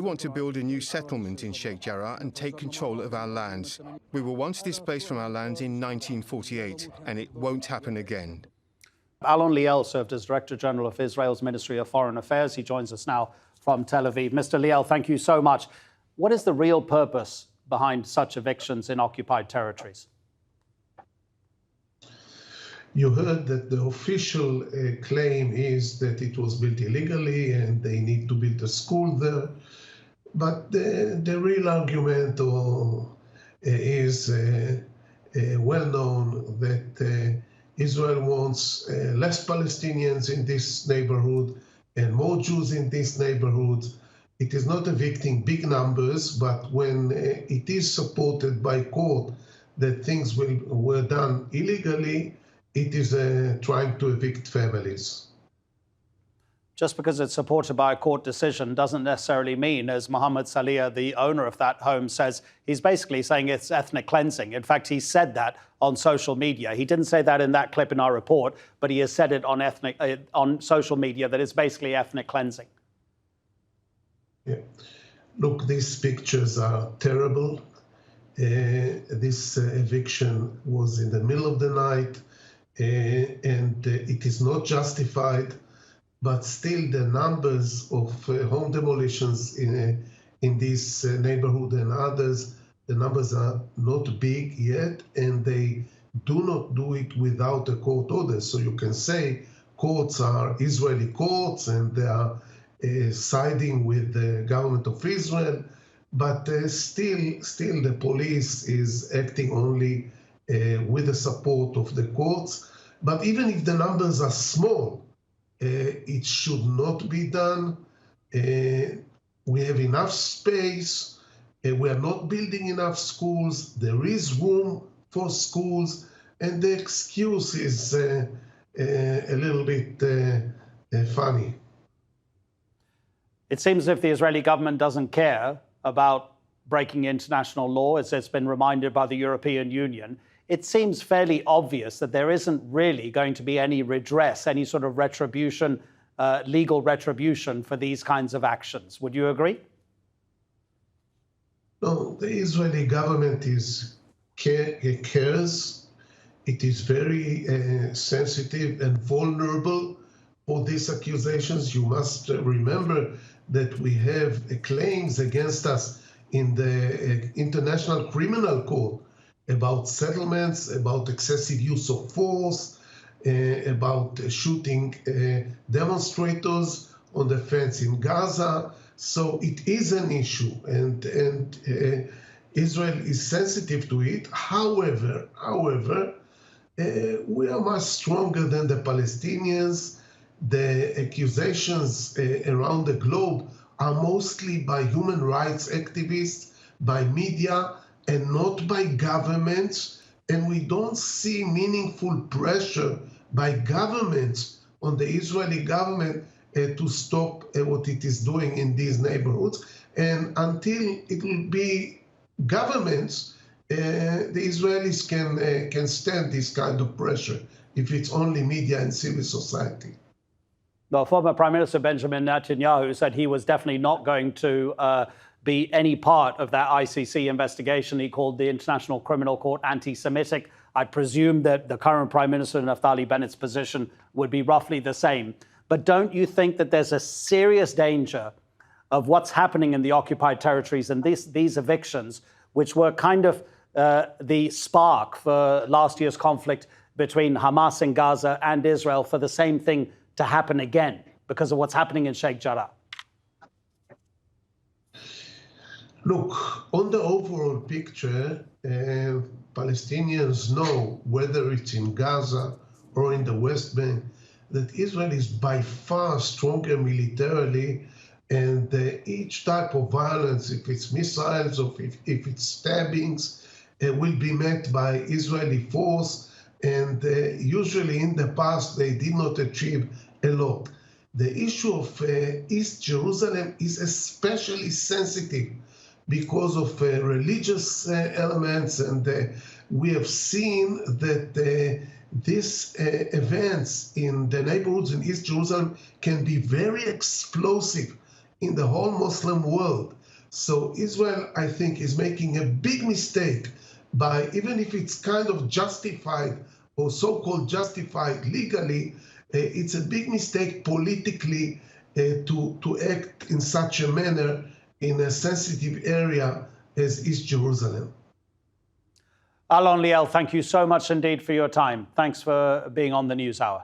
want to build a new settlement in Sheikh Jarrah and take control of our lands. We were once displaced from our lands in 1948, and it won't happen again. Alon Liel served as Director General of Israel's Ministry of Foreign Affairs. He joins us now from Tel Aviv. Mr. Liel, thank you so much. What is the real purpose behind such evictions in occupied territories? You heard that the official claim is that it was built illegally and they need to build a school there. But the real argument is well known that Israel wants less Palestinians in this neighborhood and more Jews in this neighborhood. It is not evicting big numbers, but when it is supported by court that things were done illegally, it is trying to evict families. Just because it's supported by a court decision doesn't necessarily mean, as Mohammed Salia, the owner of that home, says, he's basically saying it's ethnic cleansing. In fact, he said that on social media. He didn't say that in that clip in our report, but he has said it on social media that it's basically ethnic cleansing. Yeah. Look, these pictures are terrible. This eviction was in the middle of the night, and it is not justified. But still, the numbers of home demolitions in this neighborhood and others, the numbers are not big yet, and they do not do it without a court order. So you can say courts are Israeli courts and they are siding with the government of Israel, but still the police is acting only with the support of the courts. But even if the numbers are small, it should not be done. We have enough space. We are not building enough schools. There is room for schools. And the excuse is a little bit funny. It seems as if the Israeli government doesn't care about breaking international law, as it's been reminded by the European Union. It seems fairly obvious that there isn't really going to be any redress, any sort of retribution, legal retribution for these kinds of actions. Would you agree? No, the Israeli government cares. It is very sensitive and vulnerable for these accusations. You must remember that we have claims against us in the International Criminal Court about settlements, about excessive use of force, about shooting demonstrators on the fence in Gaza. So it is an issue, and Israel is sensitive to it. However, we are much stronger than the Palestinians. The accusations around the globe are mostly by human rights activists, by media, and not by governments. And we don't see meaningful pressure by governments on the Israeli government to stop what it is doing in these neighborhoods. And until it will be governments, the Israelis can stand this kind of pressure if it's only media and civil society. Well, former Prime Minister Benjamin Netanyahu said he was definitely not going to be any part of that ICC investigation. He called the International Criminal Court anti-Semitic. I presume that the current Prime Minister, Naftali Bennett's position would be roughly the same. But don't you think that there's a serious danger of what's happening in the occupied territories and these evictions, which were kind of the spark for last year's conflict between Hamas in Gaza and Israel, for the same thing to happen again because of what's happening in Sheikh Jarrah? Look, on the overall picture, Palestinians know, whether it's in Gaza or in the West Bank, that Israel is by far stronger militarily, and each type of violence, if it's missiles or if it's stabbings, will be met by Israeli force. And usually in the past, they did not achieve a lot. The issue of East Jerusalem is especially sensitive because of religious elements, and we have seen that these events in the neighborhoods in East Jerusalem can be very explosive in the whole Muslim world. So Israel, I think, is making a big mistake by, even if it's kind of justified or so-called justified legally, it's a big mistake politically to act in such a manner in a sensitive area as East Jerusalem. Alon Liel, thank you so much indeed for your time. Thanks for being on the NewsHour.